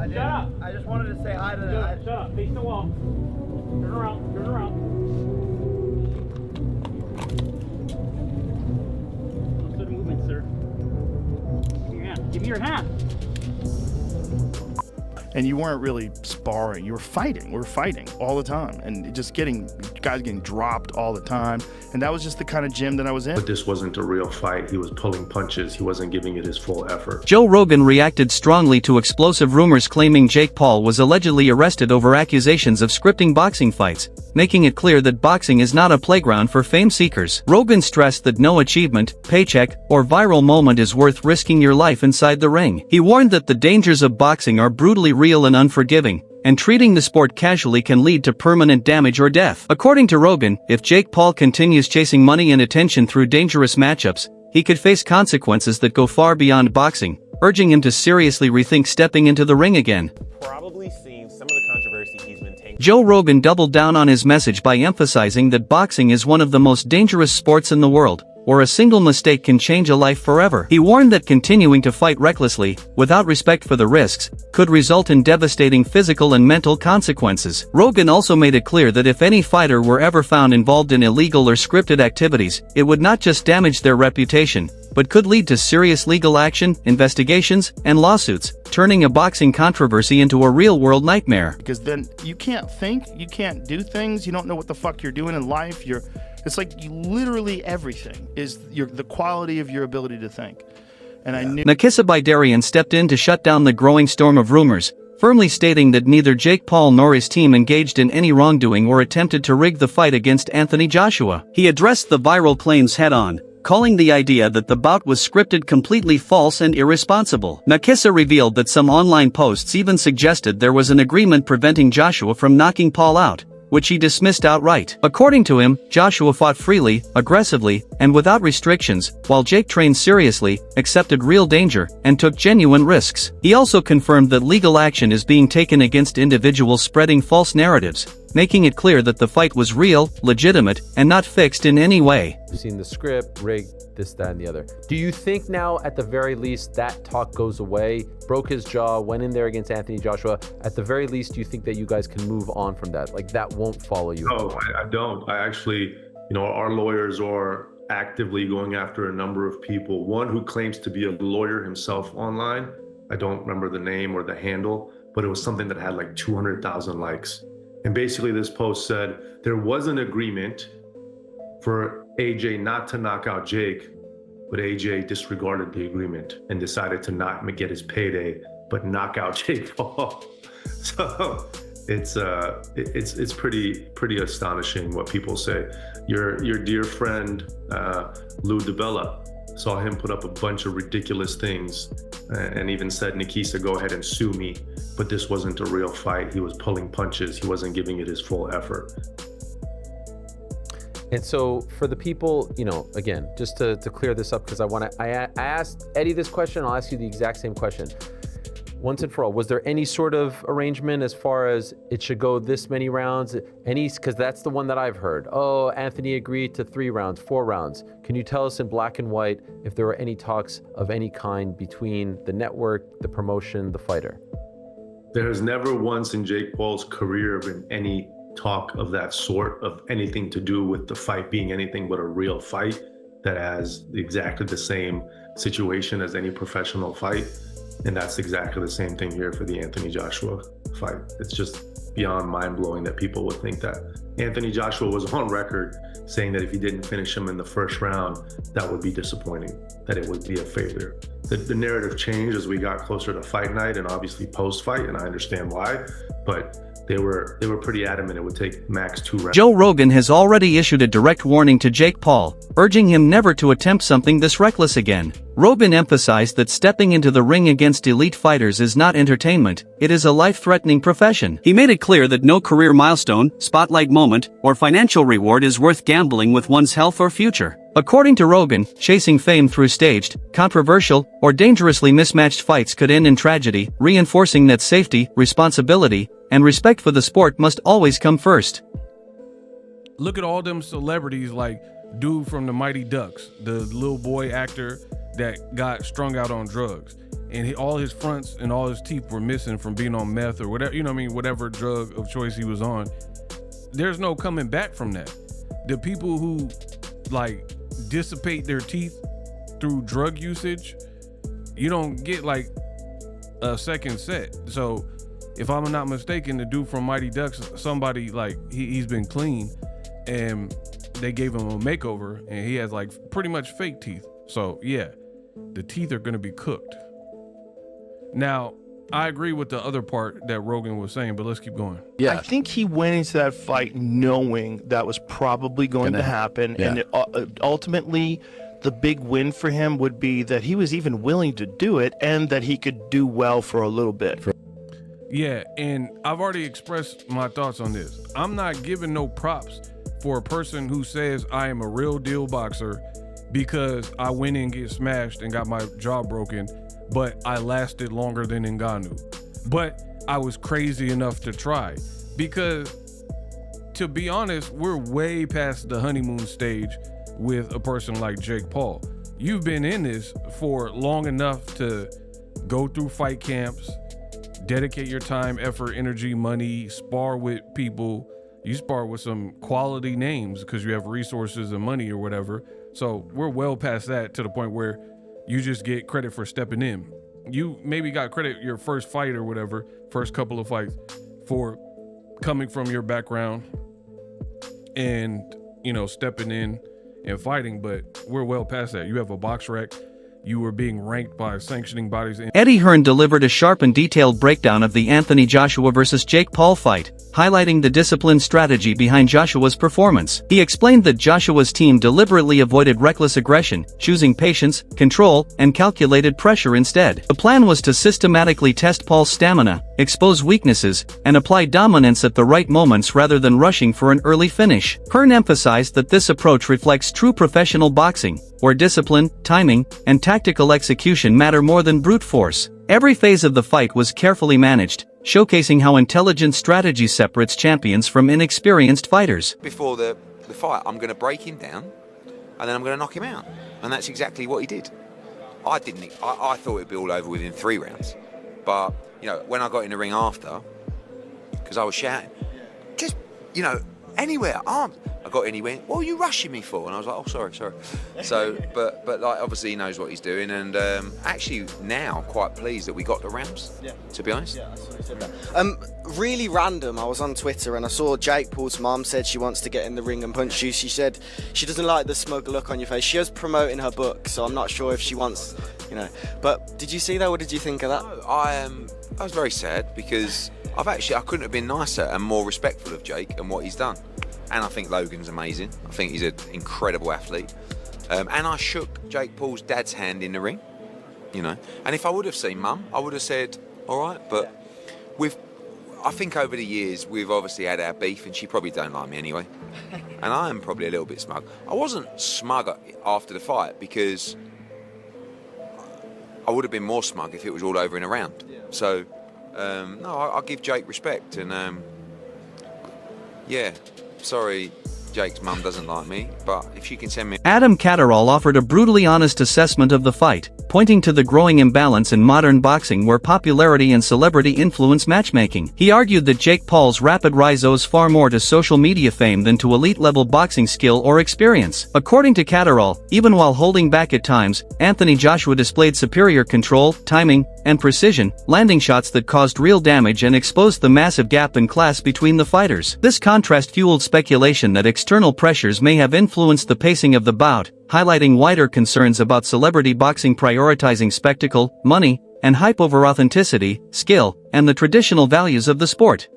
Shut up. I just wanted to say hi to them. Shut up. Face the wall. Turn around. Turn around. Good movement, sir. Give me your hand. Give me your hand. And you weren't really sparring, you were fighting. We were fighting all the time and just guys getting dropped all the time. And that was just the kind of gym that I was in. But this wasn't a real fight. He was pulling punches. He wasn't giving it his full effort. Joe Rogan reacted strongly to explosive rumors claiming Jake Paul was allegedly arrested over accusations of scripting boxing fights, making it clear that boxing is not a playground for fame seekers. Rogan stressed that no achievement, paycheck, or viral moment is worth risking your life inside the ring. He warned that the dangers of boxing are brutally real and unforgiving, and treating the sport casually can lead to permanent damage or death. According to Rogan, if Jake Paul continues chasing money and attention through dangerous matchups, he could face consequences that go far beyond boxing, urging him to seriously rethink stepping into the ring again. Probably seen some of the controversy he's been taking. Joe Rogan doubled down on his message by emphasizing that boxing is one of the most dangerous sports in the world, where a single mistake can change a life forever. He warned that continuing to fight recklessly, without respect for the risks, could result in devastating physical and mental consequences. Rogan also made it clear that if any fighter were ever found involved in illegal or scripted activities, it would not just damage their reputation, but could lead to serious legal action, investigations, and lawsuits, turning a boxing controversy into a real-world nightmare. Because then you can't think, you can't do things, you don't know what the fuck you're doing in life, it's like literally everything is the quality of your ability to think. And I knew Nakisa Bidarian stepped in to shut down the growing storm of rumors, firmly stating that neither Jake Paul nor his team engaged in any wrongdoing or attempted to rig the fight against Anthony Joshua. He addressed the viral claims head-on, calling the idea that the bout was scripted completely false and irresponsible. Nakisa revealed that some online posts even suggested there was an agreement preventing Joshua from knocking Paul out, which he dismissed outright. According to him, Joshua fought freely, aggressively, and without restrictions, while Jake trained seriously, accepted real danger, and took genuine risks. He also confirmed that legal action is being taken against individuals spreading false narratives, making it clear that the fight was real, legitimate, and not fixed in any way. We've seen the script, rigged, this, that, and the other. Do you think now, at the very least, that talk goes away? Broke his jaw, went in there against Anthony Joshua. At the very least, do you think that you guys can move on from that? Like, that won't follow you? No, I don't. I actually, our lawyers are actively going after a number of people. One who claims to be a lawyer himself online. I don't remember the name or the handle, but it was something that had like 200,000 likes. And basically this post said there was an agreement for AJ not to knock out Jake, but AJ disregarded the agreement and decided to not get his payday, but knock out Jake Paul. So it's pretty astonishing what people say. Your dear friend Lou DiBella, saw him put up a bunch of ridiculous things and even said, Nakisa, go ahead and sue me. But this wasn't a real fight. He was pulling punches. He wasn't giving it his full effort. And so for the people, again, just to clear this up, because I asked Eddie this question, I'll ask you the exact same question. Once and for all, was there any sort of arrangement as far as it should go this many rounds? Because that's the one that I've heard. Oh, Anthony agreed to 3 rounds, 4 rounds. Can you tell us in black and white if there were any talks of any kind between the network, the promotion, the fighter? There has never once in Jake Paul's career been any talk of that sort, of anything to do with the fight being anything but a real fight that has exactly the same situation as any professional fight. And that's exactly the same thing here for the Anthony Joshua fight. It's just beyond mind-blowing that people would think that. Anthony Joshua was on record saying that if he didn't finish him in the first round, that would be disappointing, that it would be a failure. The narrative changed as we got closer to fight night and obviously post-fight, and I understand why, but they were pretty adamant it would take max 2 rounds. Joe Rogan has already issued a direct warning to Jake Paul, urging him never to attempt something this reckless again. Rogan emphasized that stepping into the ring against elite fighters is not entertainment, it is a life-threatening profession. He made it clear that no career milestone, spotlight moment, or financial reward is worth gambling with one's health or future. According to Rogan, chasing fame through staged, controversial, or dangerously mismatched fights could end in tragedy, reinforcing that safety, responsibility, and respect for the sport must always come first. Look at all them celebrities like dude from the Mighty Ducks, the little boy actor that got strung out on drugs. And all his fronts and all his teeth were missing from being on meth or whatever, you know what I mean, whatever drug of choice he was on. There's no coming back from that. The people who like dissipate their teeth through drug usage, you don't get like a second set. So if I'm not mistaken, the dude from Mighty Ducks, somebody like he's been clean and they gave him a makeover and he has like pretty much fake teeth. So yeah, the teeth are gonna be cooked. Now, I agree with the other part that Rogan was saying, but let's keep going. I think he went into that fight knowing that was probably going to happen. Yeah. And ultimately, the big win for him would be that he was even willing to do it and that he could do well for a little bit. Yeah, and I've already expressed my thoughts on this. I'm not giving no props for a person who says I am a real deal boxer because I went in and get smashed and got my jaw broken, but I lasted longer than Ngannou. But I was crazy enough to try. Because, to be honest, we're way past the honeymoon stage with a person like Jake Paul. You've been in this for long enough to go through fight camps, dedicate your time, effort, energy, money, spar with people. You spar with some quality names because you have resources and money or whatever. So we're well past that to the point where you just get credit for stepping in. You maybe got credit your first fight or whatever, first couple of fights, for coming from your background and, you know, stepping in and fighting, but we're well past that. You have a box rec. You were being ranked by sanctioning bodies. Eddie Hearn delivered a sharp and detailed breakdown of the Anthony Joshua vs. Jake Paul fight, highlighting the disciplined strategy behind Joshua's performance. He explained that Joshua's team deliberately avoided reckless aggression, choosing patience, control, and calculated pressure instead. The plan was to systematically test Paul's stamina, expose weaknesses, and apply dominance at the right moments rather than rushing for an early finish. Hearn emphasized that this approach reflects true professional boxing, where discipline, timing, and tactical execution matter more than brute force. Every phase of the fight was carefully managed, showcasing how intelligent strategy separates champions from inexperienced fighters. Before the fight, I'm going to break him down, and then I'm going to knock him out. And that's exactly what he did. I thought it'd be all over within 3 rounds. But, you know, when I got in the ring after, because I was shouting, just, you know, anywhere, arms. I got in, he went, what are you rushing me for? And I was like, oh, sorry. So, but like, obviously he knows what he's doing, and actually now I'm quite pleased that we got the rounds, to be honest. Yeah, that's what he said that. Really random, I was on Twitter and I saw Jake Paul's mum said she wants to get in the ring and punch you. She said she doesn't like the smug look on your face. She is promoting her book, so I'm not sure if she wants, you know. But did you see that? What did you think of that? No, I was very sad because I couldn't have been nicer and more respectful of Jake and what he's done. And I think Logan's amazing. I think he's an incredible athlete. And I shook Jake Paul's dad's hand in the ring, you know. And if I would have seen Mum, I would have said, all right. But I think over the years, we've obviously had our beef, and she probably don't like me anyway. And I am probably a little bit smug. I wasn't smug after the fight because I would have been more smug if it was all over in a round. So, no, I give Jake respect. And, yeah. Sorry, Jake's mum doesn't like me, but if she can send me... Adam Catterall offered a brutally honest assessment of the fight, pointing to the growing imbalance in modern boxing where popularity and celebrity influence matchmaking. He argued that Jake Paul's rapid rise owes far more to social media fame than to elite-level boxing skill or experience. According to Catterall, even while holding back at times, Anthony Joshua displayed superior control, timing, and precision, landing shots that caused real damage and exposed the massive gap in class between the fighters. This contrast fueled speculation that external pressures may have influenced the pacing of the bout, highlighting wider concerns about celebrity boxing prioritizing spectacle, money, and hype over authenticity, skill, and the traditional values of the sport.